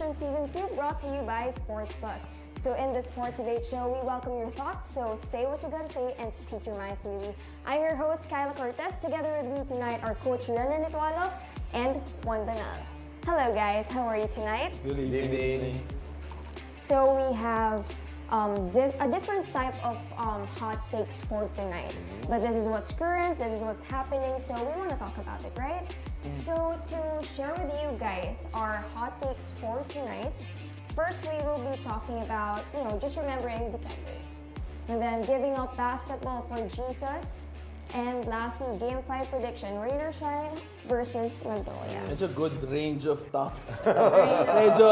SPNation Season 2 brought to you by Sports Plus. So in the Sports Debate Show, we welcome your thoughts, so say what you gotta say and speak your mind freely. I'm your host, Kyla Cortez. Together with me tonight are Coach Renan Nitualo and Juan Banal. Hello guys, how are you tonight? Good evening. So we have a different type of hot takes for tonight. But this is what's current, this is what's happening, so we want to talk about it, right? So to share with you guys our hot takes for tonight, first we will be talking about, just remembering the Depende. And then giving up basketball for Jesus. And lastly, Game 5 prediction, Rain or Shine versus Magnolia. Medyo good range of topics. Medyo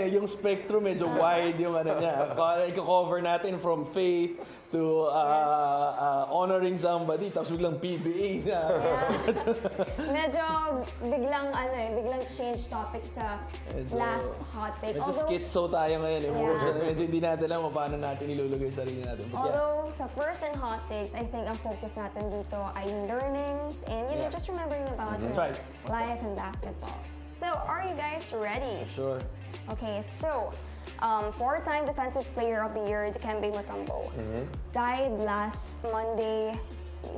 yung spectrum, medyo wide yung niya. Iko-cover natin from faith to honoring somebody, tapos biglang PBA na. Medyo biglang change topic sa last hot take. Medyo schizo tayo ngayon. Medyo hindi natin alam paano natin ilulugay sa sarili natin. Although sa first and hot takes, I think ang focus natin dito ay learnings and just remembering about life and basketball. So, are you guys ready? Sure. Okay, so four-time Defensive Player of the Year, Dikembe Mutombo, died last Monday.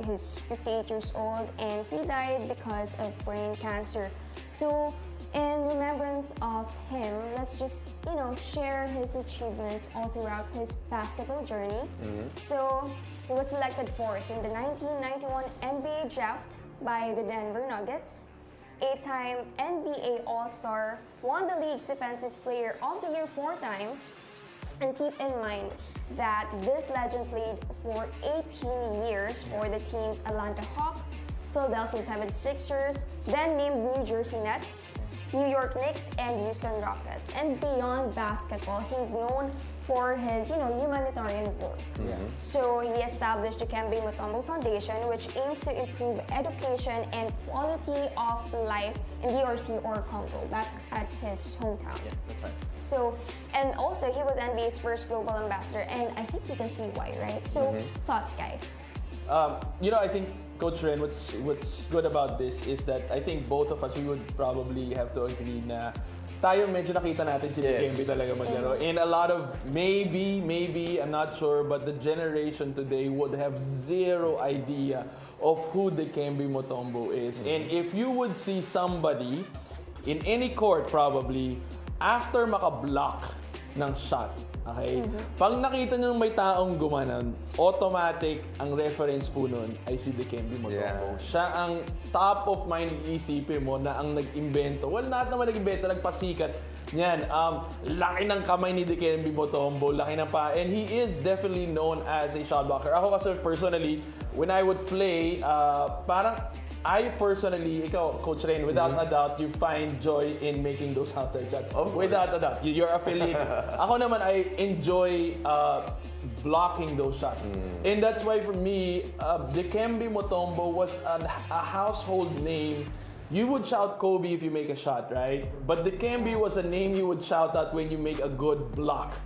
He's 58 years old and he died because of brain cancer. So, in remembrance of him, let's just, share his achievements all throughout his basketball journey. So, he was selected fourth in the 1991 NBA draft by the Denver Nuggets. 8-time NBA All-Star, won the league's Defensive Player of the Year 4 times. And keep in mind that this legend played for 18 years for the team's Atlanta Hawks, Philadelphia 76ers, then named New Jersey Nets, New York Knicks, and Houston Rockets. And beyond basketball, he's known for his, humanitarian work. So he established the Dikembe Mutombo Foundation, which aims to improve education and quality of life in DRC or Congo, back at his hometown. Yeah, that's right. So, and also he was NBA's first global ambassador, and I think you can see why, right? So, thoughts, guys? I think, Coach Ren, what's good about this is that I think both of us, we would probably have to agree na tayo medyo nakita natin si Dikembe talaga maglaro. And a lot of, maybe, I'm not sure, but the generation today would have zero idea of who Dikembe Mutombo is. And if you would see somebody in any court probably, after maka-block ng shot, okay? Pag nakita nyo may taong gumanon, automatic ang reference po nun ay si Dikembe Mutombo. Siya ang top of mind iisipin mo na ang nag-imbento. Well, lahat naman nag-imbento, nagpasikat niyan. Laki ng kamay ni Dikembe Mutombo, laki ng pa. And he is definitely known as a shot blocker. Ako kasi personally, when I would play, I personally, ikaw, Coach Rain, without a doubt, you find joy in making those outside shots. Without a doubt. You're affiliated. Ako naman, I enjoy blocking those shots. And that's why for me, Dikembe Mutombo was a household name. You would shout Kobe if you make a shot, right? But Dikembe was a name you would shout out when you make a good block.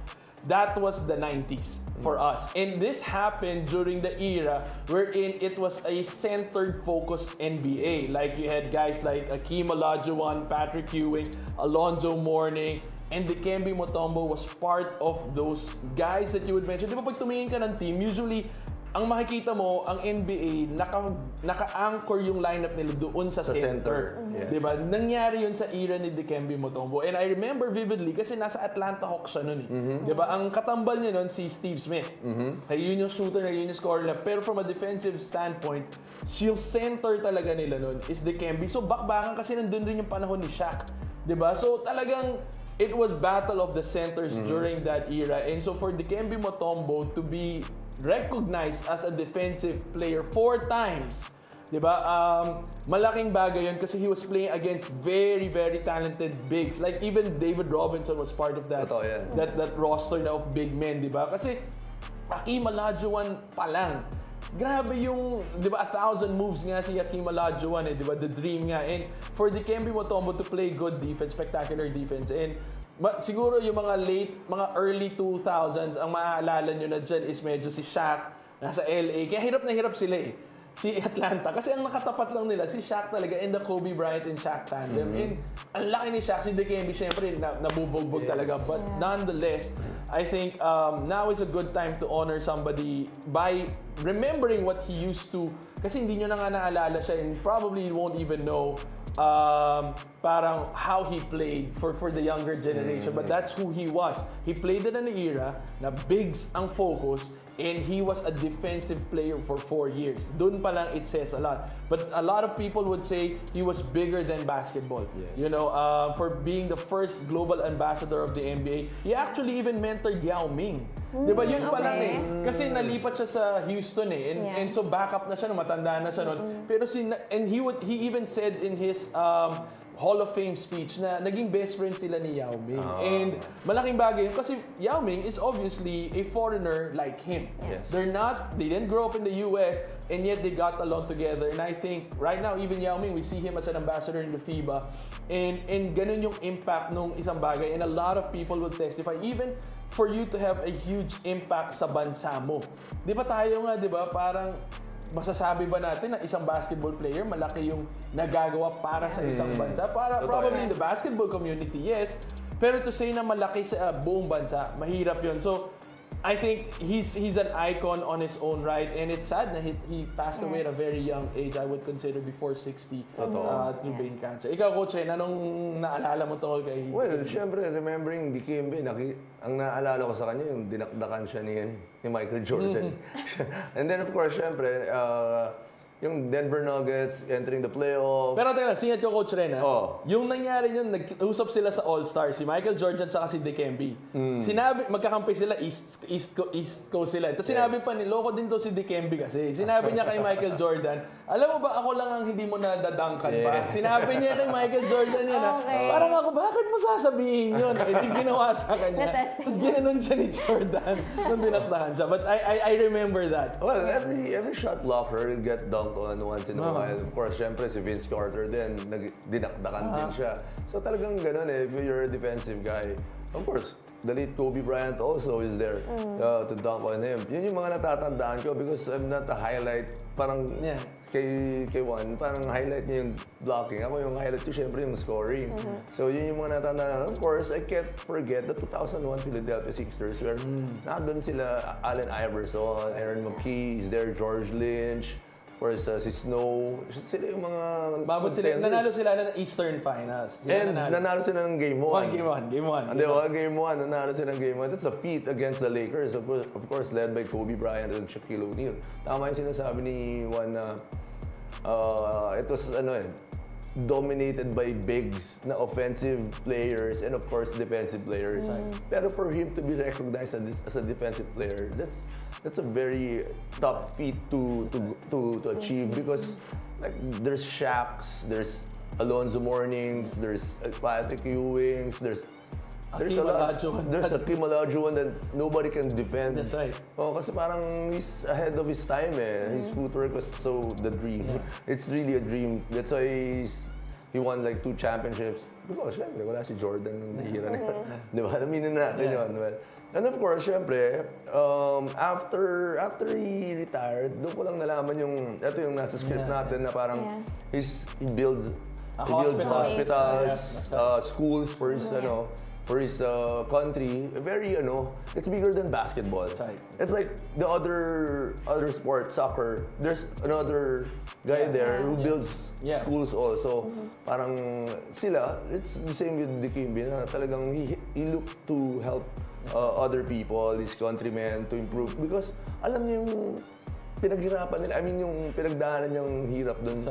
That was the 90s for us. And this happened during the era wherein it was a centered focused NBA. Like you had guys like Akeem Olajuwon, Patrick Ewing, Alonzo Mourning, and Dikembe Mutombo was part of those guys that you would mention. Di ba pag tumingin ka ng team, usually ang makikita mo, ang NBA, naka-anchor yung lineup nila doon sa center. Yes. Diba? Nangyari yun sa era ni Dikembe Mutombo. And I remember vividly kasi nasa Atlanta Hawks siya nun eh. Diba? Ang katambal niya nun si Steve Smith. Kaya yun yung shooter na, yun yung scorer na. Pero from a defensive standpoint, yung center talaga nila nun is Dikembe. So bakbakan kasi nandun rin yung panahon ni Shaq. Diba? So talagang it was battle of the centers during that era. And so for Dikembe Mutombo to be recognized as a defensive player 4 times, diba? Malaking bagay yun kasi he was playing against very, very talented bigs. Like even David Robinson was part of that that roster na of big men, diba? Kasi Akeem Olajuwon pa lang. Grabe yung, diba, 1,000 moves nga si Akeem Olajuwon eh, diba? The dream nga. And for Dikembe Mutombo to play good defense, spectacular defense, and siguro yung mga early 2000s, ang maaalala nyo na dyan is medyo si Shaq, nasa LA. Kaya hirap na hirap sila eh. si Atlanta. Kasi ang nakatapat lang nila, si Shaq talaga, and the Kobe Bryant and Shaq tandem. And ang laki ni Shaq, si Dikembe, syempre, nabubugbog talaga. But nonetheless, I think now is a good time to honor somebody by remembering what he used to. Kasi hindi nyo na nga naalala siya, and probably you won't even know parang how he played for the younger generation. But that's who he was. He played in an era na bigs ang focus, and he was a defensive player for 4 years. Doon pa lang it says a lot. But a lot of people would say he was bigger than basketball. Yes. You know, for being the first global ambassador of the NBA, he actually even mentored Yao Ming. Di ba? Yun pa lang eh. Kasi nalipat siya sa Houston eh. And so backup na siya, matanda na siya noon. Pero he even said in his Hall of Fame speech na naging best friend sila ni Yao Ming. And malaking bagay yun kasi Yao Ming is obviously a foreigner like him. Yes. They didn't grow up in the US, and yet they got along together. And I think right now, even Yao Ming, we see him as an ambassador in the FIBA. And ganun yung impact nung isang bagay. And a lot of people will testify, even for you to have a huge impact sa bansa mo. Di ba tayo nga, di ba, parang masasabi ba natin na isang basketball player malaki yung nagagawa para sa isang bansa? Probably in the basketball community, yes. Pero to say na malaki sa buong bansa, mahirap yun. So, I think he's an icon on his own right, and it's sad na he passed away at a very young age. I would consider before 60 through brain cancer. Ikaw, Coach Ren, anong naalala mo tungkol kay... Well, syempre, remembering Dikembe, ang naalala ko sa kanya yung dinakdakan siya ni Michael Jordan. And then, of course, syempre, yung Denver Nuggets entering the playoff. Pero teka lang, singat ko, Coach Ren, ha? Yung nangyari yun, nag-usap sila sa All-Star, si Michael Jordan at si Dikembe. Sinabi, magkakampi sila, East Coast sila. Tapos sinabi pa ni, loko din to si Dikembe kasi. Sinabi niya kay Michael Jordan, alam mo ba, ako lang ang hindi mo nadadangkan pa. Sinabi niya kay Michael Jordan yun, ha? Parang ako, bakit mo sasabihin yun? Hindi ginawa sa kanya. Tapos ginanon siya ni Jordan nung binaktahan siya. But I remember that. Well, every shot blocker get dunked on once in a while. Of course, syempre si Vince Carter din, dinakdakan din siya. So talagang ganun eh, if you're a defensive guy. Of course, the late Kobe Bryant also is there to dunk on him. Yun yung mga natatandaan ko because I'm not a highlight, parang kay Juan, parang highlight niya yung blocking. Ako yung highlight ko, syempre yung scoring. So yun yung mga natatandaan. Of course, I can't forget the 2001 Philadelphia Sixers where nandun sila Allen Iverson, Aaron McKee is there, George Lynch, of course, si Snow. Sila yung mga Babot sila, nanalo sila ng Eastern Finals. And nanalo sila ng Game 1. Game 1. Di ba? Game 1, nanalo sila ng Game 1. That's a feat against the Lakers. Of course, led by Kobe Bryant and Shaquille O'Neal. Tama yung sinasabi ni Juan na it was dominated by bigs na offensive players and of course defensive players. Pero for him to be recognized as a defensive player, that's a very tough feat to achieve because like there's Shaqs, there's Alonzo Mournings, there's Patrick Ewings, there's Hakeem Olajuwon that nobody can defend. That's right. Kasi parang he's ahead of his time eh. His footwork was so the dream. It's really a dream. That's why he won like 2 championships. Because syempre, wala si Jordan nung nahira na yun. Di ba? Aminin natin yun. Well, and of course, syempre, after he retired, doon ko lang nalaman ito yung nasa script natin na parang he builds hospitals, schools for his for his country. Very it's bigger than basketball. It's like the other sport, soccer. There's another guy there who builds schools also. Parang sila, it's the same with Dikembe na talagang he looked to help other people, his countrymen to improve because alam niya yung pinaghirapan nila. I mean, yung pinagdaanan niyang hirap doon.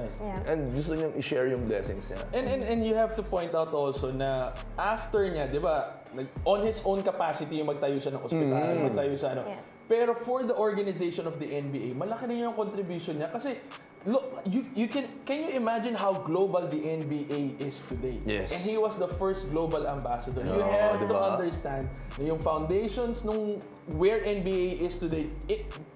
And gusto niyang i-share yung blessings niya. And you have to point out also na after niya, di ba, on his own capacity yung magtayo siya ng ospital, magtayo siya Pero for the organization of the NBA, malaki rin yung contribution niya kasi look, can you imagine how global the NBA is today? Yes. And he was the first global ambassador. You have to understand na yung foundations nung where NBA is today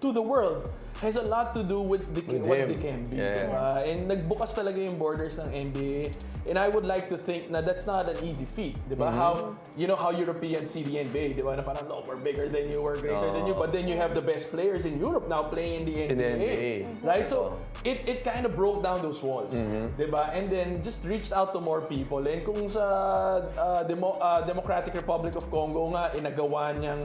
to the world has a lot to do with what him. they can be. Yeah. Diba? And nagbukas talaga yung borders ng NBA. And I would like to think na that's not an easy feat. Diba? How, you know how Europeans see the NBA, diba? Na parang, no, we're bigger than you, we're greater than you. But then you have the best players in Europe now playing in the NBA. In the NBA. Right? So, it kind of broke down those walls. Diba? And then just reached out to more people. And kung sa Democratic Republic of Congo nga, inagawa niyang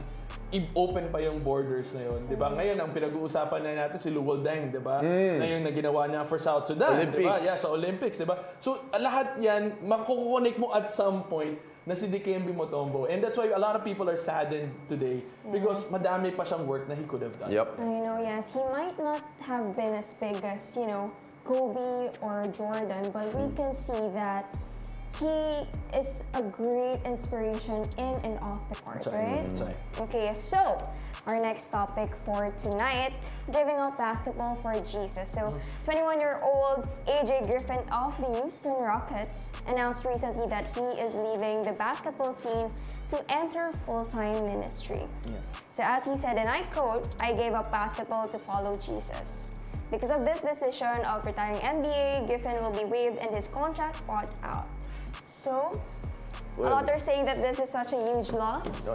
i-open pa yung borders na yun. Diba? Ngayon, ang pinag-uusapan na natin si Luol Deng, diba? Na yung naginawa niya for South Sudan. Olympics. Diba? Yeah, sa Olympics. Diba? So, lahat yan, makukonek mo at some point na si Dikembe Mutombo. And that's why a lot of people are saddened today because madami pa siyang work na he could have done. Yep. I know, yes. He might not have been as big as, Kobe or Jordan, but we can see that he is a great inspiration in and off the court, right? That's right. Okay, so our next topic for tonight, giving up basketball for Jesus. So, 21-year-old AJ Griffin of the Houston Rockets announced recently that he is leaving the basketball scene to enter full-time ministry. So as he said, and I quote, "I gave up basketball to follow Jesus." Because of this decision of retiring NBA, Griffin will be waived and his contract bought out. So, a lot are saying that this is such a huge loss.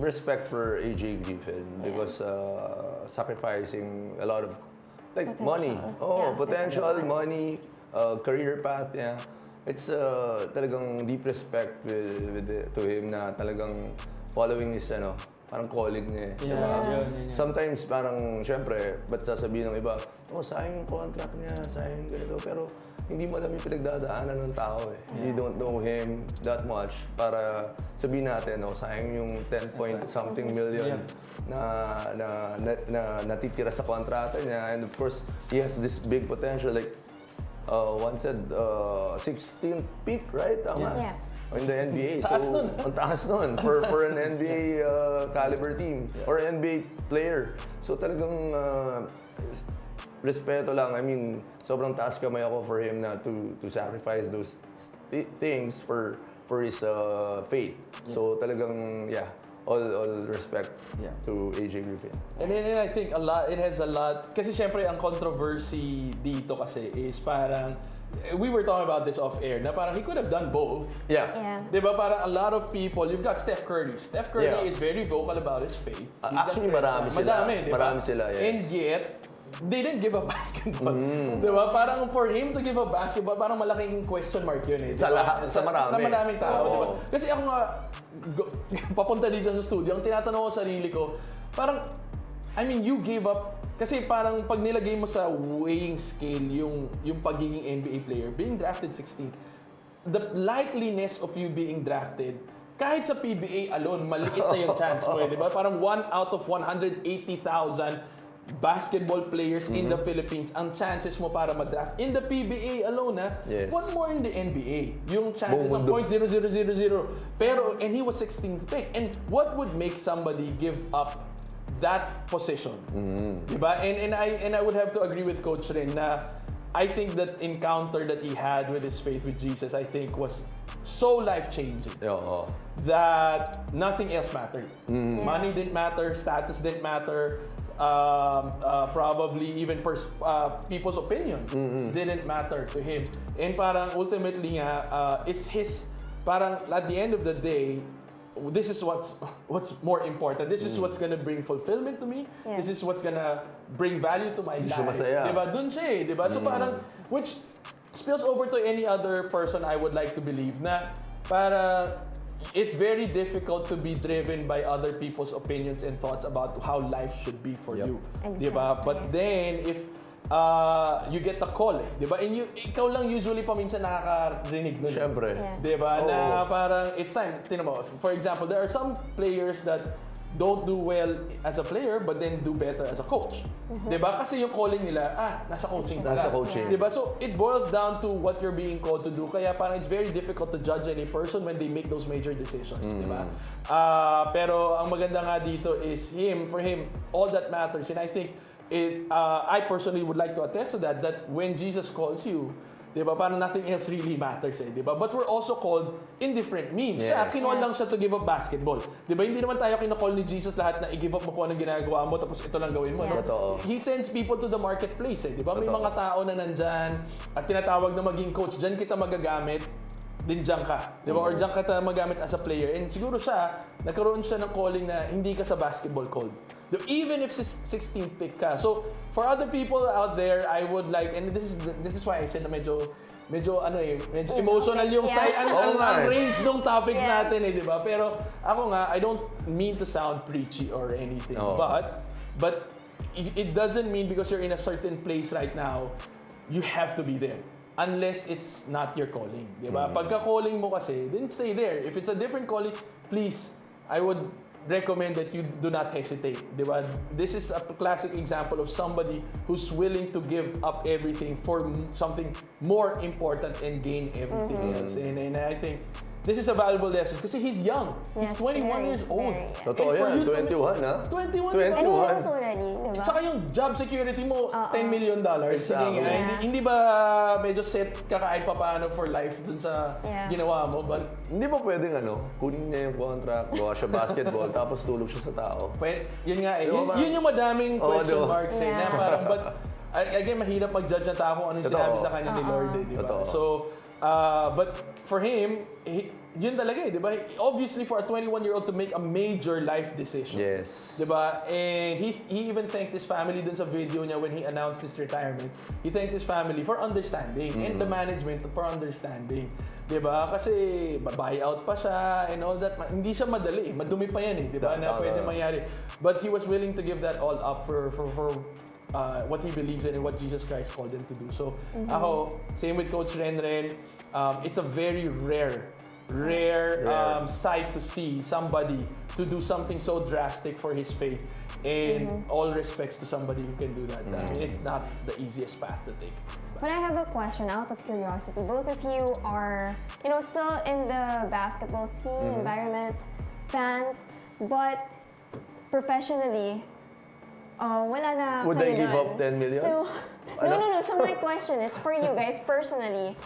Respect for AJ Griffin because sacrificing a lot of money. Potential, money, career path. Yeah, it's talagang deep respect to him na talagang following his parang calling niya. Yeah. Sometimes parang syempre, ba't sasabihin ng iba, sayang yung contract niya, sayang ganito, pero hindi mo alam yung pinagdadaanan ng tao eh. You don't know him that much para sabihin natin, sayang yung 10 point something million na natitira sa kontrata niya. And of course, he has this big potential. Like, one said, 16th pick, right? Tama? Yeah. In the NBA. Taas nun. Ang taas nun for an NBA caliber team or NBA player. So talagang respeto lang. I mean, sobrang taas kamay ako for him na to sacrifice those things for his faith. So talagang all respect to AJ Griffin. And then I think it has a lot, kasi syempre ang controversy dito kasi is parang, we were talking about this off air, na parang he could have done both. Yeah. Diba parang a lot of people, you've got Steph Curry. Steph Curry is very vocal about his faith. Actually, marami sila. Diba? Marami sila, yes. And yet, they didn't give up basketball. Diba? Parang for him to give up basketball, parang malaking question mark yun eh. Sa lahat, sa marami. Sa maraming tao. Diba? Kasi ako nga, papunta dito sa studio, ang tinatanong ko sa sarili ko, parang, I mean, you gave up, kasi parang pag nilagay mo sa weighing scale yung pagiging NBA player, being drafted 16th, the likeliness of you being drafted, kahit sa PBA alone, maliit na yung chance mo eh, di ba? Parang 1 out of 180,000 basketball players in the Philippines, ang chances mo para madraft. In the PBA alone, what more in the NBA? Yung chances of 0.0000. Pero, and he was 16th pick. And what would make somebody give up that position? Diba? And I would have to agree with Coach Ren na I think that encounter that he had with his faith with Jesus, I think was so life-changing that nothing else mattered. Money didn't matter, status didn't matter, probably even people's opinion didn't matter to him. And parang ultimately nga, it's his, parang at the end of the day, this is what's more important. This is what's gonna bring fulfillment to me. Yes. This is what's gonna bring value to my life. Masaya. Diba? Dun siya eh, diba? So parang, which spills over to any other person I would like to believe na para it's very difficult to be driven by other people's opinions and thoughts about how life should be for you. Exactly. Diba? But then, if you get the call diba? And ikaw lang usually paminsan nakakarinig nun. Siyempre. Diba? Na parang, it's time, tingnan mo, for example, there are some players that don't do well as a player but then do better as a coach. Diba? Kasi yung calling nila, nasa coaching ka. Nasa coaching. Diba? So, it boils down to what you're being called to do. Kaya parang it's very difficult to judge any person when they make those major decisions. Diba? Pero ang maganda nga dito is for him, all that matters. And I think, I personally would like to attest to that when Jesus calls you, Diba? Parang nothing else really matters diba? But we're also called in different means. Siya, Yes. kinol lang siya to give up basketball. Diba? Hindi naman tayo kinocall ni Jesus lahat na i-give up mo kung anong ginagawa mo tapos ito lang gawin mo. Yeah. No? Totoo. He sends people to the marketplace diba? May Totoo. mga tao na nandyan at tinatawag na maging coach. Diyan kita magagamit din dyan ka. Diba? Or dyan kita magamit as a player. And siguro siya, nagkaroon siya ng calling na hindi ka sa basketball called. Even if 16th pick ka. So, for other people out there, I would like, and this is why I said na medyo emotional yung Yeah. side, ang nga. range ng topics Yes. natin di ba? Pero ako nga, I don't mean to sound preachy or anything. Oh. But it doesn't mean because you're in a certain place right now, you have to be there. Unless it's not your calling, di ba? Pagka calling mo kasi, then stay there. If it's a different calling, please, I would recommend that you do not hesitate, di ba? This is a classic example of somebody who's willing to give up everything for something more important and gain everything else. And I think this is a valuable lesson kasi he's young. Yes, He's 21 very, years old. very young. Totoo And for yan, you to 21 ha? 21, And he 21. knows already, diba? Tsaka yung job security mo, $10 million. Sige Exactly. nga, Yeah. hindi ba medyo set ka kahit pa paano for life dun sa Yeah. ginawa mo? But Hindi ba pwedeng kunin niya yung contract, gawa siya basketball, tapos tulog siya sa tao? yun nga Di ba ba? yun yung madaming Oo, question di ba? marks Yeah. na parang, but again, mahirap mag-judge ng tao kung ano yung Totoo. sinabi sa kanya ni Lord, di ba? Totoo. So, but for him, yun talaga di ba? Obviously, for a 21-year-old to make a major life decision. Yes. Diba? And he even thanked his family dun sa video niya when he announced his retirement. He thanked his family for understanding and the management for understanding. Diba? Kasi buyout pa siya and all that. Hindi siya madali. Madumi pa yan diba? Na pwede mangyari. But he was willing to give that all up for what he believes in and what Jesus Christ called him to do. So, ako, same with Coach Renren, it's a very rare sight to see somebody to do something so drastic for his faith. And all respects to somebody who can do that. I mean, it's not the easiest path to take. But I have a question out of curiosity. Both of you are, still in the basketball scene, environment, fans, but professionally, wala na Would kayo I give dun. up 10 million? So, no. So my question is, for you guys personally,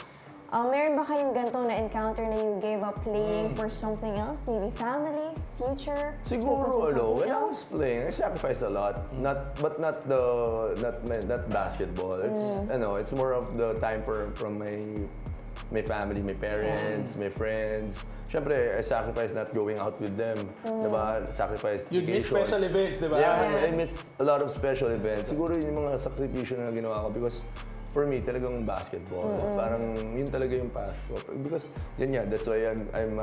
meron ba kayong gantong na-encounter na you gave up playing for something else? Maybe family, future? Siguro, focus on something when I was else? playing, I sacrificed a lot. Not basketball. It's more of the time from my family, my parents, my friends. Siyempre, I sacrificed not going out with them. Diba? Sacrificed You'd miss vacations. special events, diba? Yeah, I missed a lot of special events. Siguro yun yung mga sakripisyo na ginawa ko because for me, talagang basketball. Parang yun talaga yung path ko. Because yun that's why I'm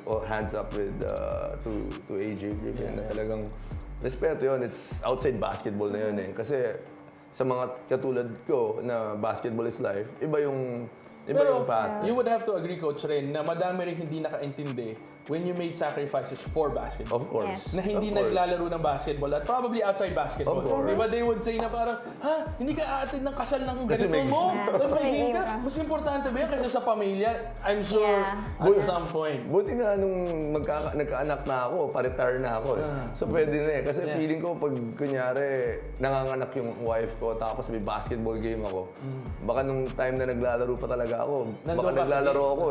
all hands up with to AJ Griffin na talagang respeto yun. It's outside basketball na yun Kasi sa mga katulad ko na basketball is life, iba yung path. You would have to agree, Coach Ren, na madami rin hindi nakaintindi when you made sacrifices for basketball. Of course. Yes. Na hindi Of course. naglalaro ng basketball at probably outside basketball. Of course. Diba they would say na parang, hindi ka aatin ng kasal ng Kasi ganito may- mo. Yeah, Tapos kasi may may game game ka. ka. Mas importante ba yan kaysa sa pamilya? I'm sure Yeah. at some point. Buti nga nung nagkaanak na ako, pa-retire na ako So pwede na Kasi Yeah. feeling ko pag kunyari nanganganak yung wife ko tapos may basketball game ako, baka nung time na naglalaro pa talaga ako, Nandun baka ka sa naglalaro game. ako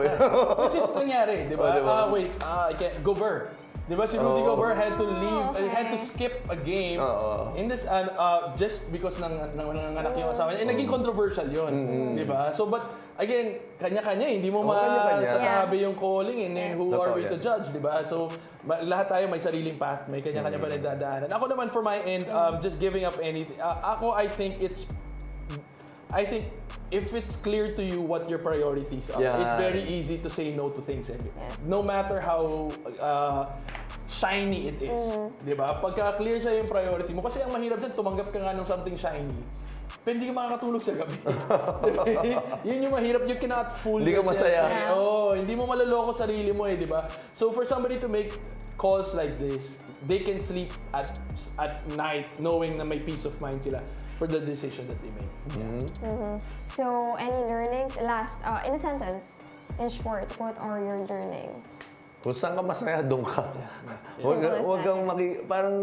Which is nangyari, di ba? Oh, di ba? Wait, I can't, Gobert. Di ba si Rudy Oh. Gobert had to leave, okay. had to skip a game Oo. in this, just because nanganak yung asawa niya. And naging controversial yun, di ba? So, but again, kanya-kanya, hindi mo kanya-kanya. masasabi yung calling and then Yes. who are we Totoo to yan. judge, di ba? So, lahat tayo may sariling path, may kanya-kanya pa nagdadaanan. Ako naman, for my end, just giving up anything, I think if it's clear to you what your priorities are, Yeah. it's very easy to say no to things. Yes. No matter how shiny it is. Di ba? Pagka clear sa'yo yung priority mo, kasi ang mahirap dyan, tumanggap ka nga ng something shiny, pero hindi ka makakatulog sa gabi. Yun yung mahirap, you cannot fool Hindi ka yourself. masaya. Oo, hindi mo maloloko sarili mo di ba? So for somebody to make calls like this, they can sleep at night knowing na may peace of mind sila for the decision that they make. So, any learnings? Last, in a sentence, in short, what are your learnings? Kung saan ka masaya, doon ka. Simple as that. Parang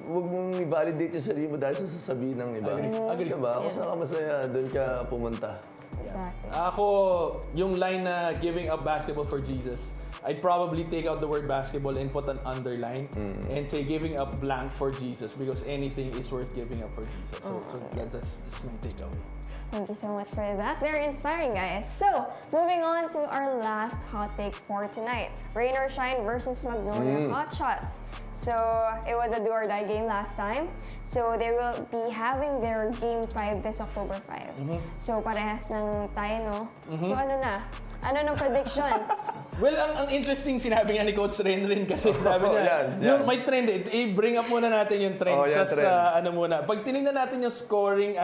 wag mong i-validate yung sarili mo dahil sa sasabihin ng iba. Agree. Diba? Kung saan ka masaya, doon ka pumunta. Exactly. Ako, yung line na giving up basketball for Jesus, I'd probably take out the word basketball and put an underline and say giving up blank for Jesus because anything is worth giving up for Jesus. So that's my takeaway. Thank you so much for that. Very inspiring, guys. So, moving on to our last hot take for tonight. Rain or Shine versus Magnolia Hotshots. So, it was a do-or-die game last time. So, they will be having their Game 5 this October 5. So, parehas ng tayo, no? So, ano na? Ano ng predictions? Well, ang interesting sinabi nga ni Coach Ren kasi sabi niya, yung may trend i-bring up muna natin yung trend sa ano muna. Pag tinignan natin yung scoring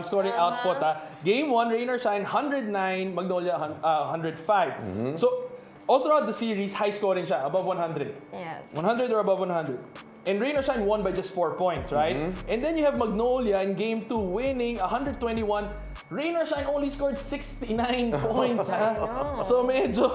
scoring output Game 1 Rain or Shine 109, Magnolia 105. So all throughout the series, high scoring siya, above 100. Yeah. 100 or above 100. And Rain or Shine won by just 4 points, right? And then you have Magnolia in Game 2 winning 121. Rain or Shine only scored 69 points, So medyo,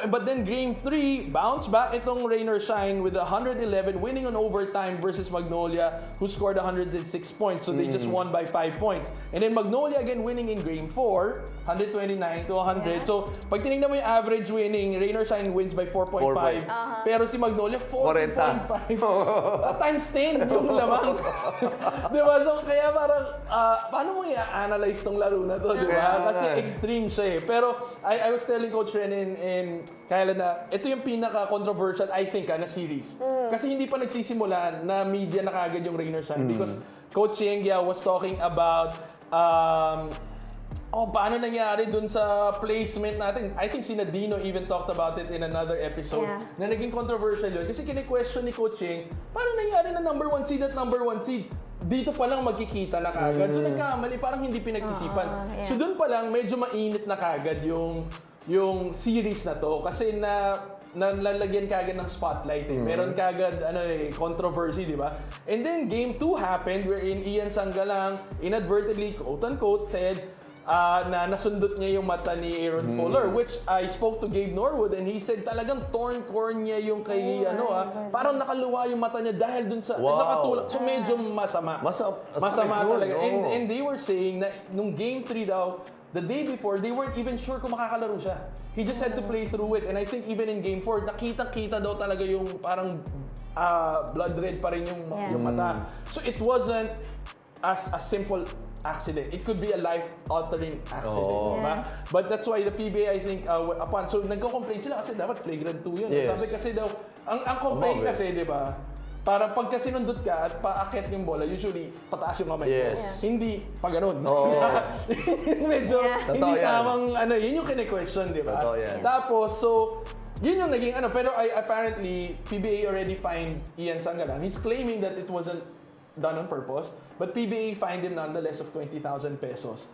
but then Game 3, bounce back itong Rain or Shine with 111, winning on overtime versus Magnolia, who scored 106 points. So they just won by 5 points. And then Magnolia again winning in Game 4, 129 to 100. So pag tinignan mo yung average winning, Rain or Shine wins by 4.5. Pero si Magnolia, 40.5. Times 10 yung lamang. Diba? So kaya parang, paano mo i-analyze tong laro na to, diba? Kasi extreme siya eh. Pero I was telling Coach Ren and Kyla na ito yung pinaka-controversial, I think, na series. Kasi hindi pa nagsisimula na media na kagad yung Rain or Shine. Because Coach Yengia was talking about paano nangyari dun sa placement natin. I think si Nadino even talked about it in another episode na naging controversial yun. Kasi kine-question ni Coach Yeng, paano nangyari na number 1 seed at number 1 seed? Dito pa lang magkikita na kagad. So nagkamali, parang hindi pinag-isipan. So dun pa lang, medyo mainit na kagad yung series na to. Kasi nalalagyan kagad ng spotlight eh. Meron kagad controversy, di ba? And then Game 2 happened wherein Ian Sanggalang inadvertently, quote-unquote, said na nasundot niya yung mata ni Aaron Fuller, which I spoke to Gabe Norwood and he said talagang torn cornea yung kay parang nakaluwa yung mata niya dahil dun sa nakatulak. So medyo masama. Masama talaga. And they were saying na nung Game 3 daw, the day before, they weren't even sure kung makakalaro siya. He just had to play through it. And I think even in Game 4, nakita-kita daw talaga yung parang blood red pa rin yung mata. So it wasn't as a simple accident. It could be a life-altering accident. Diba? But that's why the PBA, I think, so nagko-complain sila kasi dapat flagrant 2 yun. Sabi kasi daw, ang complaint kasi, di ba, para pagka sinundot ka at paakit yung bola, usually pataas yung kamay mo. Hindi pa ganun. Medyo hindi tamang, yun yung kine-question, di ba? Tapos, so, yun yung naging pero apparently, PBA already fined Ian Sanggalang. He's claiming that it wasn't done on purpose, but PBA fined him nonetheless of 20,000 pesos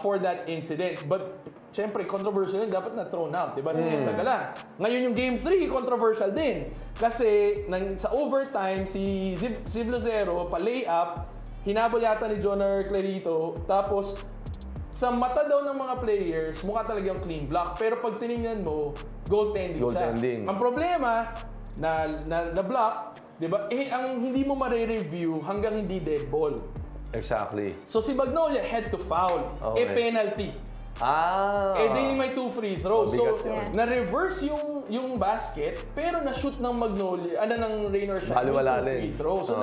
for that incident. But syempre, controversial yun, dapat na thrown out, diba? Si Ian Sanggalang. Ngayon yung Game 3, controversial din. Kasi sa overtime, si Ziv Lucero, pa-layup, hinabol yata ni Jonar Clarito, tapos sa mata daw ng mga players, mukha talagang clean block. Pero pag tinignan mo, goaltending siya. Ang problema, na block, diba? Ang hindi mo mare-review hanggang hindi dead ball. Exactly. So si Magnolia had to foul. Penalty. Di may 2 free throws. So na-reverse yung basket, pero na-shoot ng Magnolia, ng Rain or Shine yung 2 free throws. So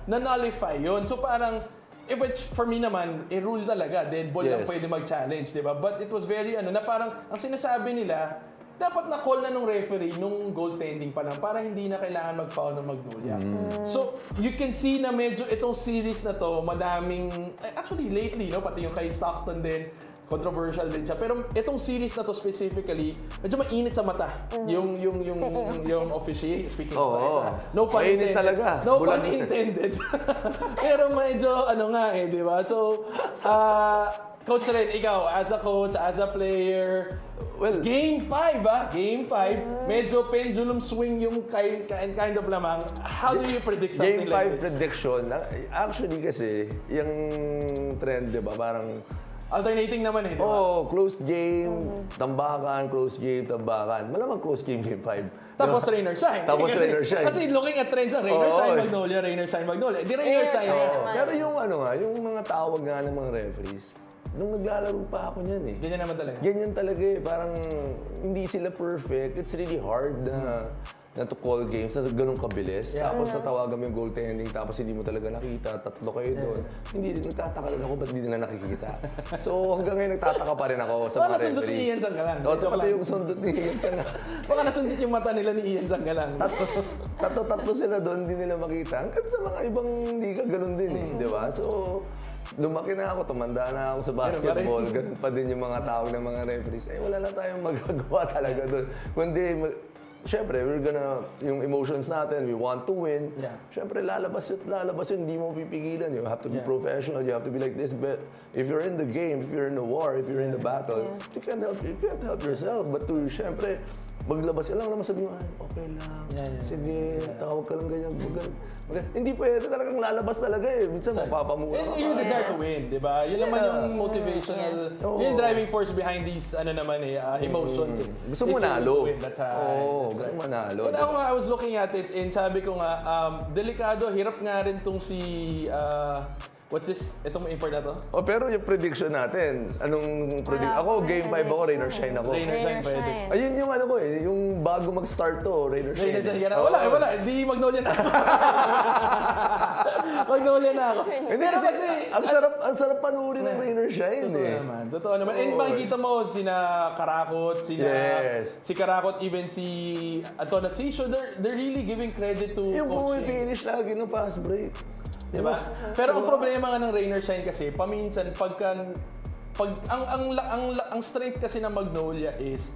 na-nullify yun. So parang, which for me naman, rule talaga. Dead ball lang pwede mag-challenge, diba? But it was very, na parang, ang sinasabi nila, dapat na-call na nung referee nung goaltending pa lang para hindi na kailangan mag-foul ng Magnolia. So, you can see na medyo itong series na to, madaming, actually lately, pati yung kay Stockton din, controversial din siya. Pero itong series na to specifically, medyo mainit sa mata. Yung officiate, speaking of no pun intended. Talaga. No pun intended. Pero medyo, di ba? So, Coach Ren, ikaw, as a coach, as a player, Game 5, Game 5, medyo pendulum swing yung kind of lamang. How do you predict something like this? Game 5 prediction, actually kasi, yung trend, di ba, parang alternating naman di ba? Close game, tambakan, close game, tambakan. Malamang close game, Game 5. Tapos Rain or Shine. Rain or Shine. Kasi looking at trends, Rain or Shine, Magnolia, Rain or Shine, Magnolia. Di Rain or Shine. Pero yung yung mga tawag nga ng mga referees, nung naglalaro pa ako niyan eh. Ganyan naman talaga. Ganyan talaga eh. Parang hindi sila perfect. It's really hard na to call games na ganun kabilis. Yeah. Tapos natawagan mo yung goaltending, tapos hindi mo talaga nakita, tatlo kayo doon. Hindi, nagtataka lang ako, ba't hindi nila nakikita? So hanggang ngayon nagtataka pa rin ako sa mga Nasundot ni referees. Ian Sanggalang. Oo, pati yung sundot ni Ian Sanggalang. Baka nasundot yung mata nila ni Ian Sanggalang. Tatlo sila doon, hindi nila makita. Hanggang sa mga ibang liga, ganun din eh. Di ba? So, lumaki na ako, tumanda na ako sa basketball. Ganun pa din yung mga tawag ng mga referees. Eh, wala lang tayong magagawa talaga doon. Kundi, syempre, yung emotions natin, we want to win. Yeah. Syempre, lalabas yun, hindi mo pipigilan. You have to be professional, you have to be like this. But if you're in the game, if you're in the war, if you're in the battle, you can't help yourself. But syempre, maglabas ka lang naman sabi mo, okay lang, sige, tawag ka lang ganyan. Hindi pwede talagang lalabas talaga eh. Minsan mapapamura ka pa. You desire to win, di ba? Yun naman yung motivational, yun yung driving force behind these, emotions. Gusto mo nalo. That's right. Gusto mo nalo. And ako nga, I was looking at it and sabi ko nga, delikado, hirap nga rin tong si, what's this? Itong import na to? Pero yung prediction natin, anong prediction? Ako, game 5 ako, rain or shine ako. Rain or shine, pwede. Ayun yung ko eh, yung bago mag-start to, rain or shine. Rain or shine, wala. Di Magnolia na ako. Magnolia na ako. Hindi kasi, ang sarap panurin ng rain or shine eh. Totoo naman. And makikita mo, sina Karakot, si Karakot, even si Antonasio, they're really giving credit to yung coaching. finish lagi ng fast break. Diba? Pero ang problema nga ng rain or shine kasi, paminsan, ang strength kasi ng Magnolia is,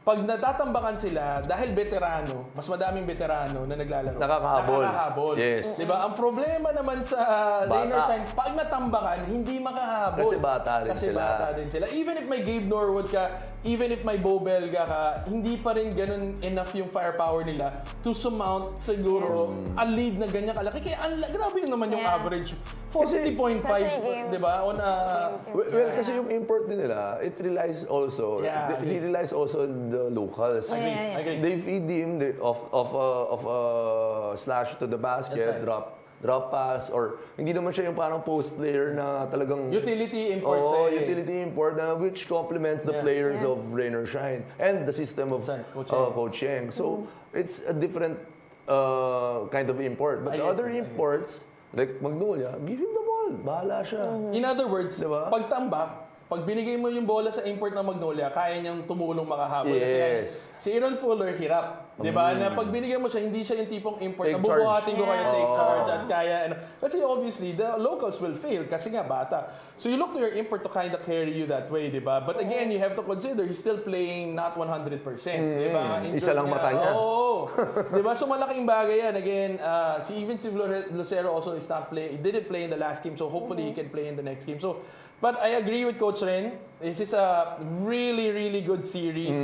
pag natatambakan sila, dahil veterano, mas madaming veterano na naglalaro. Nakakahabol. Yes. Diba? Ang problema naman sa rain or shine, pag natambakan, hindi makahabol. Kasi bata rin sila. Even if may Gabe Norwood ka, even if may Bo Belga ka, hindi pa rin ganun enough yung firepower nila to surmount siguro a lead na ganyan kalaki. Kaya grabe yun naman yung average. 40.5, diba? Well, kasi yung import din nila, it relies also, he relies also on the locals. Agree. They feed him of a slash to the basket, drop pass, or hindi naman siya yung parang post player na talagang utility import. Utility import na which complements the players of Rain or Shine and the system of Coach Yeng. So it's a different kind of import. But the other imports, like Magnolia, give him the ball. Bahala siya. In other words, diba? Pag binigay mo yung bola sa import ng Magnolia, kaya niyang tumulong makahabol. Yes. Kasi si Aaron Fuller, hirap. Diba? Na pag binigyan mo siya, hindi siya yung tipong import na bubuhatin ko kayo, take charge at kaya. Kasi obviously, the locals will fail kasi nga bata. So you look to your import to kind of carry you that way, diba? But again, you have to consider, he's still playing not 100%. Diba? Isa lang mata niya. Oo. Diba? So malaking bagay yan. Again, even si Lucero also is not play. He didn't play in the last game, so hopefully he can play in the next game. So, but I agree with Coach Ren. This is a really, really good series.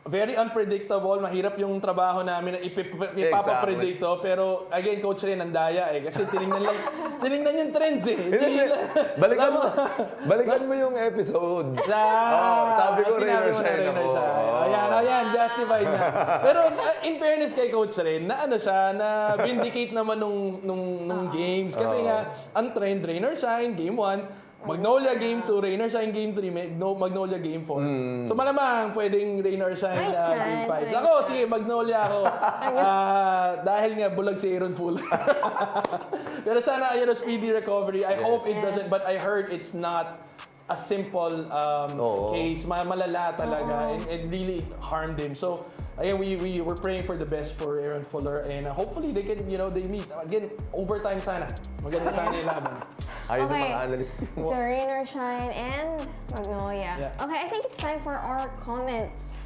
Very unpredictable. Mahirap yung trabaho namin na ipapapredict to. Pero again, Coach Ren, ang daya eh. Kasi tinignan yung trends eh. Balikan mo yung episode. Sabi ko Rain or Shine ako. Ayan, justified na. Pero in fairness kay Coach Ren, na vindicate naman nung games. Kasi nga, ang trend, Rain or Shine, Game 1, Magnolia Game 2, Rain or Shine Game 3, Magnolia Game 4. So malamang pwedeng Rain or Shine Game 5. Ako, sige, Magnolia ako. Dahil nga bulag si Aaron Fuller. Pero sana, speedy recovery. I hope it doesn't, but I heard it's not a simple case. Malala talaga. And it really harmed him. So, again, we're praying for the best for Aaron Fuller. And hopefully they can, they meet. Again, overtime sana. Maganda sana yung laban. Ayun ang mga analyst mo. So, Rain or Shine and Magnolia. Yeah. Okay, I think it's time for our comments.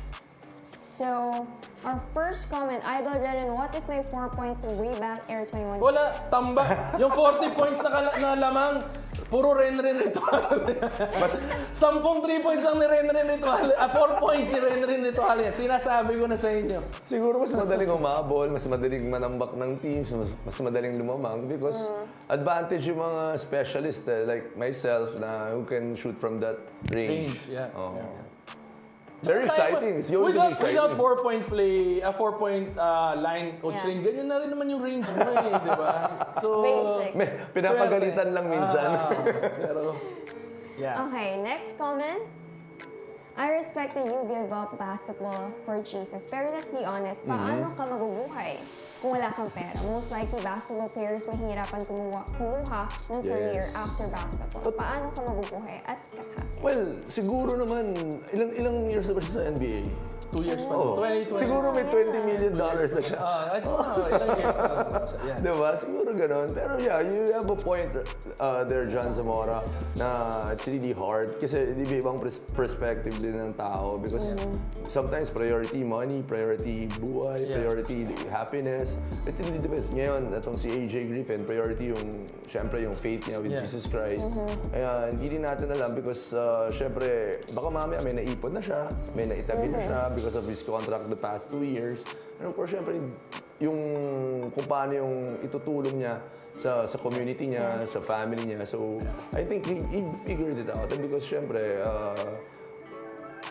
So, our first comment, Idol Renan, what if may 4 points way back Air 21? Wala, tamba. Yung 40 points na lamang, puro Ren Ritual. 10 3 points lang ni Ren Ritual. 4 points ni Ren Ritual yan. Sinasabi ko na sa inyo. Siguro mas madaling umabol, mas madaling manambak ng teams, mas madaling lumamang because advantage yung mga specialist like myself na who can shoot from that range. Yeah. Very exciting. It's going to be exciting. Without 4-point play, a 4-point line, Coach Ring, ganyan na rin naman yung range mo di ba? So, basic. Pinapagalitan lang minsan. Pero, Yeah. Okay, next comment. I respect that you give up basketball for Jesus. Pero let's be honest, paano ka mabubuhay kung wala kang pera? Most likely, basketball players mahihirapan kumuha ng career after basketball. Paano ka mabubuhay at kakain? Well, siguro naman, ilang years na ba siya sa NBA? 2 years pa. Oh, 2020. siguro may $20 million na siya. I don't know, ilang years pa lang siya. Yeah. Diba? Siguro ganun. Pero yeah, you have a point there, John Zamora, na it's really hard kasi iba-ibang perspective din ng tao because sometimes priority money, priority buhay, priority happiness. It really depends. Ngayon, itong si AJ Griffin, priority yung, syempre, yung faith niya with Jesus Christ. Kaya hindi din natin alam because syempre, baka mamaya may naipon na siya, may naitabi na siya because of his contract the past 2 years. And of course, syempre, yung kung paano yung itutulong niya sa community niya, sa family niya. So, I think he figured it out. And because syempre,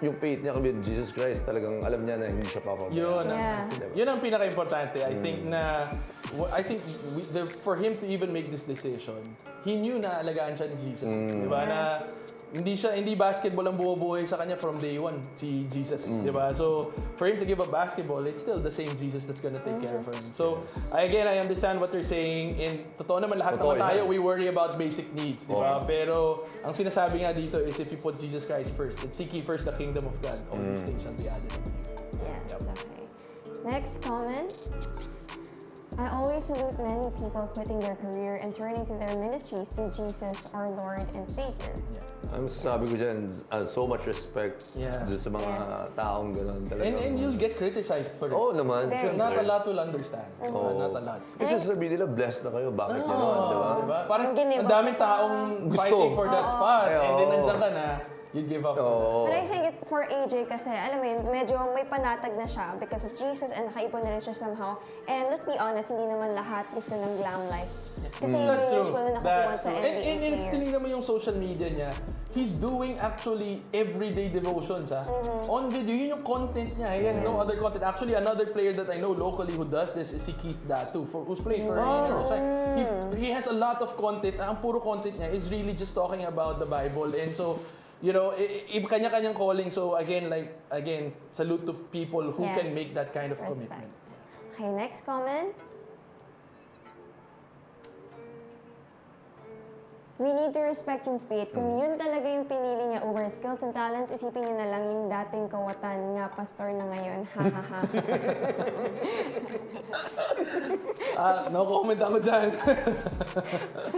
yung faith niya with Jesus Christ, talagang alam niya na hindi siya papabayaan. Yun ang pinaka-importante. I think for him to even make this decision, he knew na alagaan siya ni Jesus. Diba? Na hindi basketball ang buhay sa kanya from day one, si Jesus. Diba? So, for him to give up basketball, it's still the same Jesus that's gonna take care of him. So, I understand what you're saying. And totoo naman, lahat naman tayo, we worry about basic needs. Diba? Pero, ang sinasabi nga dito is if you put Jesus Christ first, and seek ye first the kingdom of God, all these things shall be added unto you. Yes, okay. Next comment. I always salute many people quitting their career and turning to their ministries to Jesus, our Lord and Savior. Ang sabi ko dyan, so much respect dun sa mga taong gano'n talaga. And you'll get criticized for it. Oo naman. Not a lot will understand. Not a lot. Kasi sasabihin nila, blessed na kayo, bakit gano'n, diba? Diba? Parang ang daming taong fighting for that spot. And then nandiyan ka na, you give up. But I think for AJ kasi, alam mo yun, medyo may panatag na siya because of Jesus and nakaipon na rin siya somehow. And let's be honest, hindi naman lahat gusto ng glam life. Kasi yun yung usual na nakakuha sa NBA And if player. tinignan mo yung social media niya, he's doing actually everyday devotions. On video, yun yung content niya. He has no other content. Actually, another player that I know locally who does this is si Keith Datu, who's playing for He has a lot of content. Ang puro content niya is really just talking about the Bible. And so, you know, kanya-kanyang calling. So again, salute to people who can make that kind of commitment. Okay, next comment. We need to respect yung faith. Kung yun talaga yung pinili niya over skills and talents, isipin niyo na lang yung dating kawatan nga pastor na ngayon. Ha ha ha. No comment ako dyan.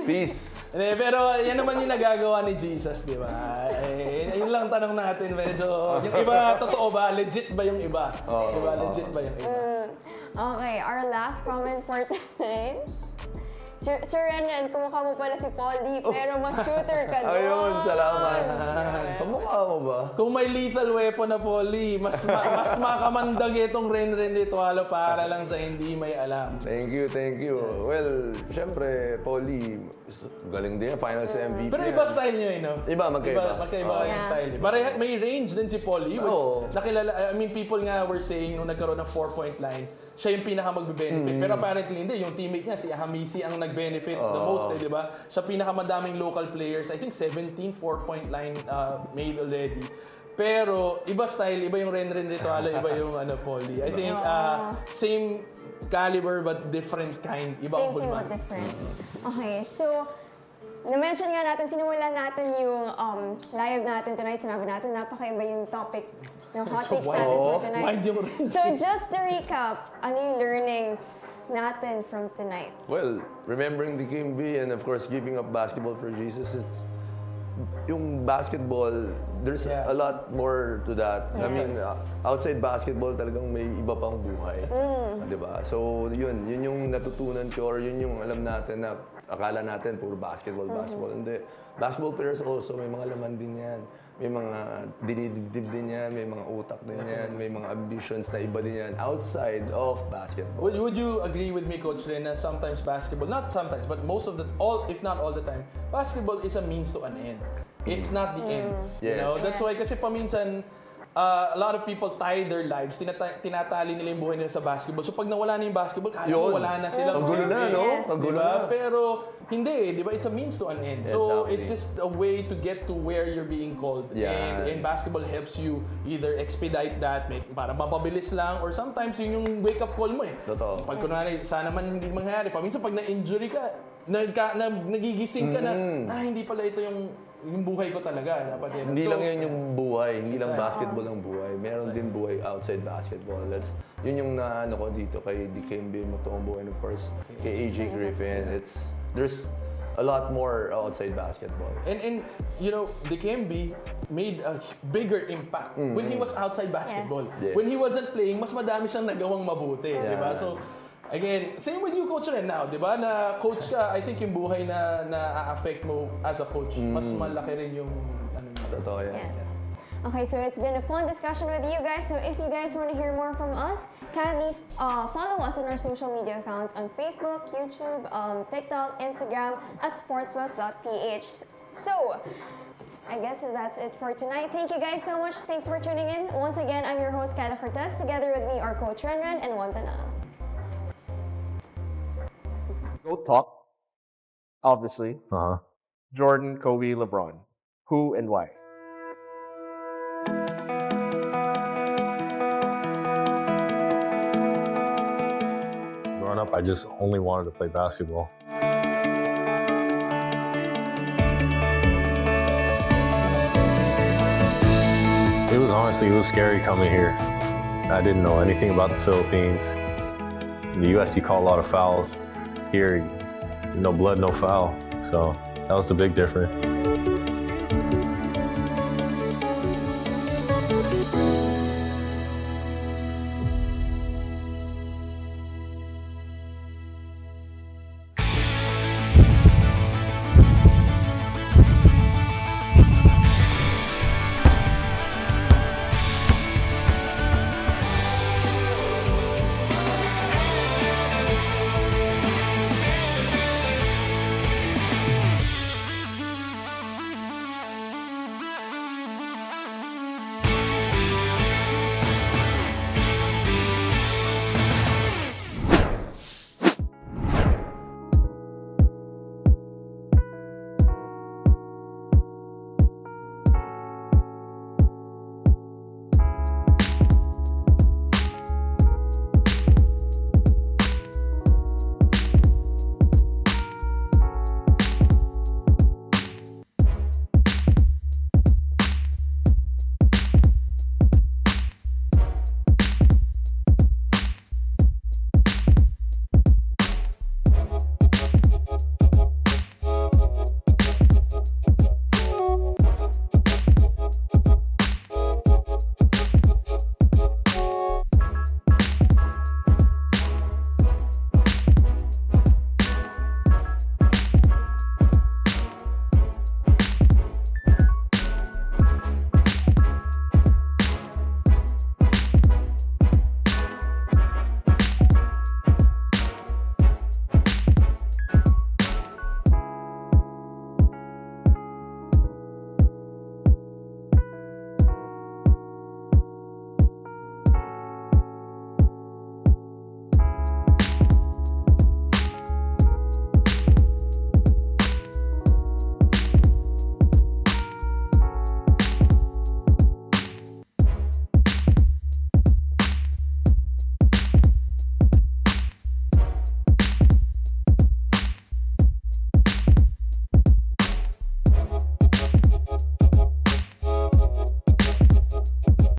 Peace. Pero yan naman yung nagagawa ni Jesus, di ba? Yun lang tanong natin, medyo, yung iba, totoo ba? Legit ba yung iba? Di ba? Legit ba yung iba? Okay, our last comment for tonight. Sir Renren, kumukha mo pala si Paulie, pero mas shooter ka doon. Ayun, salamat. Kamukha mo ba? Kung may lethal weapon na Paulie, mas makamandag itong Renren Ritualo para lang sa hindi may alam. Thank you. Well, syempre, Paulie, galing din yan. Finals MVP. Pero iba style niya, no? Iba, magkaiba. Magkaiba yung style niya. May range din si Paulie. Nakilala, people nga were saying nung nagkaroon ng 4-point line, siya yung pinaka magbe-benefit. Pero apparently hindi, yung teammate niya, si Hamisi ang nag-benefit the most, di ba? Siya pinakamadaming local players. I think 17 4-point line made already. Pero iba style, iba yung Renren Ritualo, iba yung Paulie. I think same caliber but different kind. Ibang Same but different. Okay, so na-mention nga natin, sinimulan natin yung live natin tonight. Sinabi natin, napakaiba yung topic ng hot takes natin for tonight. So just to recap, ano yung learnings natin from tonight? Well, remembering the Game B and of course giving up basketball for Jesus, it's yung basketball, there's a lot more to that. I mean, outside basketball, talagang may iba pang buhay. Diba? So, yun yung natutunan ko or yun yung alam natin na akala natin puro basketball. Hindi. Basketball players also, may mga laman din yan. May mga dinidibdib din yan, may mga utak din yan, may mga ambitions na iba din yan outside of basketball. Would you agree with me, Coach Ren, na sometimes basketball, not sometimes, but most of if not all the time, basketball is a means to an end. It's not the end. Yes. You know? That's why kasi paminsan, a lot of people tie their lives, tinatali nila yung buhay nila sa basketball. So pag nawala na yung basketball, kala mo Yun. wala na sila. Ang gulo na, no? Yes. Ang gulo Diba? na. Pero hindi, di ba? It's a means to an end. So Exactly. it's just a way to get to where you're being called. Yeah. And basketball helps you either expedite that, para mapabilis lang, or sometimes yun yung wake-up call mo eh. Totoo. Pag kunwari, sana man hindi mangyari. Paminsan pag na-injury ka, nagigising ka na, hindi pala ito yung buhay ko talaga. Dapat yan. Hindi So, lang yun yung buhay, hindi lang Exactly. basketball ang buhay. Meron din buhay outside basketball. Yun yung naano ko dito kay Dikembe Mutombo and of course kay AJ Griffin. There's a lot more outside basketball. And you know, Dikembe made a bigger impact when he was outside basketball. Yes. Yes. When he wasn't playing, mas madami siyang nagawang mabuti, di ba? Yeah. So again, same with you, Coach Ren, now, di ba? Na coach ka, I think yung buhay na na-affect mo as a coach, mas malaki rin yung ano mo. Totoo yan. Yes. Okay, so it's been a fun discussion with you guys. So if you guys want to hear more from us, kindly follow us on our social media accounts on Facebook, YouTube, TikTok, Instagram at sportsplus.ph. So I guess that's it for tonight. Thank you guys so much. Thanks for tuning in. Once again, I'm your host, Kayla Cortez. Together with me are Coach Renren and Juan Panal. Go talk, obviously. Uh-huh. Jordan, Kobe, LeBron. Who and why? Growing up, I just only wanted to play basketball. It was scary coming here. I didn't know anything about the Philippines. In the U.S., you call a lot of fouls. Here, no blood, no foul. So that was the big difference.